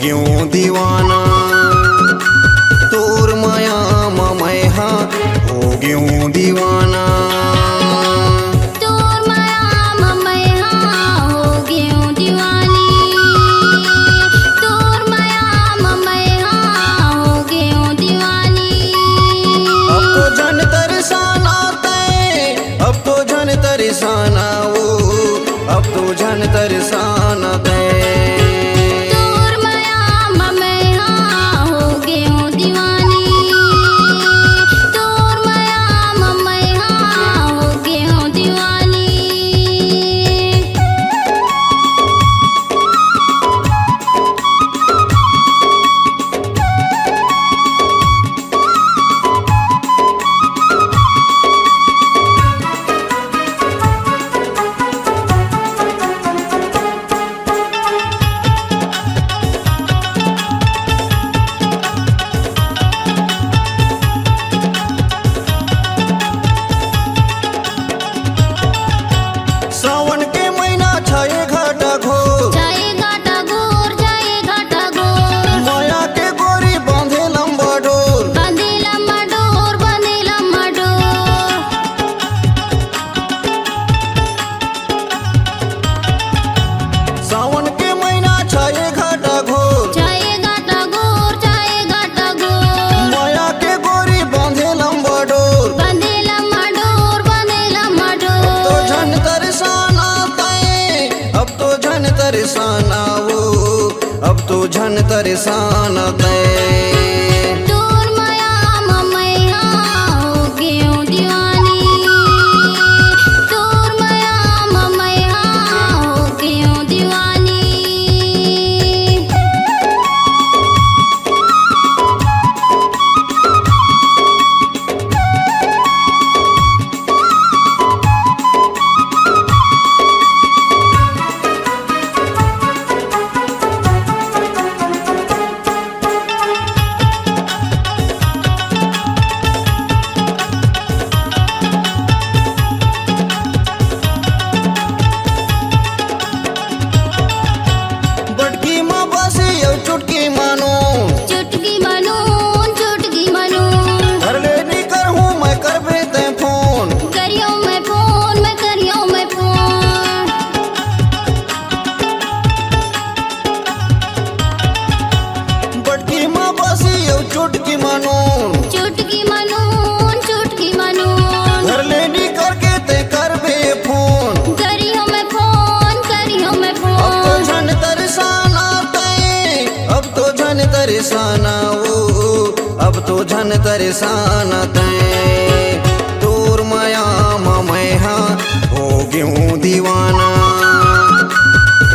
गयूं दीवाना। तोर माया मैं हाँ हो गयूं दीवाना। तोर माया मैं हाँ हो गयूं दीवानी। तोर माया मैं हाँ हो गयूं दीवानी। अब तो जन तरसाना तै, अब तो जन तरसाना वो, अब तो जन तरसाना तै। तोर माया मैं हाँ हो गयूं दीवानी। तोर माया मैं हाँ हो गयूं दीवानी। सावन के महीना छाए घाटा घोर, जाए घाटा घोर, जाए घाटा घोर। माया के गोरी बांधे लंबा डोर। बांधे लम्बा डोर, बांधे लम्बा डोर। सावन के महीना छाए घाटा घोर, जाए घाटा घोर, जाए घाटा घोर। माया के गोरी बांधे लंबा डोर। बांधे लम्बा डोर, बांधे लम्बा डोर। तो झन तरसाना तै, अब तो झन तरसाना वो, अब तो झन तरसाना तै। तोर माया मैं हाँ हो गयूं दीवानी। तोर माया मैं हाँ हो गयूं दीवानी। बटकी माँ बसी यो चुटकी मानो, चुटकी मानो, चुटकी मानो। घर ले निकर हूँ मैं करबे तै फोन। करियो मैं फोन, मैं करियो मैं फोन। बटकी माँ बसी यो चुटकी मानो, चुटकी मानो, चुटकी मानो। घर ले निकर के तै करबे फोन। करियो मैं फोन, करियो मैं अब तो फोन। झन तरसाना तै, अब तो झन तरसाना वो, अब तो झन तरसाना तै। तोर माया मैं हाँ हो गयूं दीवाना।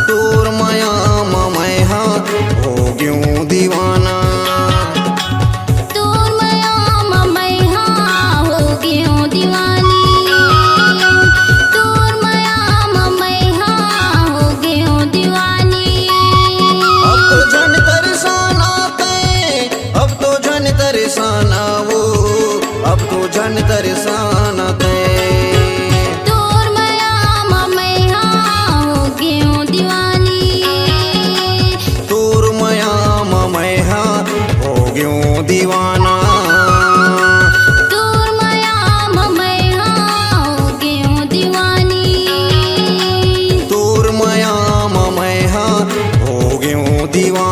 तोर माया मैं हाँ हो गयूं दीवाना। तोर माया मैं हाँ हो गयूं दीवानी। तोर माया मैं हाँ हो गयूं दीवानी। अब तो झन तरसाना तै, अब तो झन तरसाना वो, अब तो झन तरसाना तै। तोर माया मैं हाँ हो गयूं दीवानी। तोर माया मैं हाँ हो गयूं दीवाना। तोर माया मैं हाँ हो गयूं दीवानी। तोर माया मैं हाँ हो गयूं दीवाना।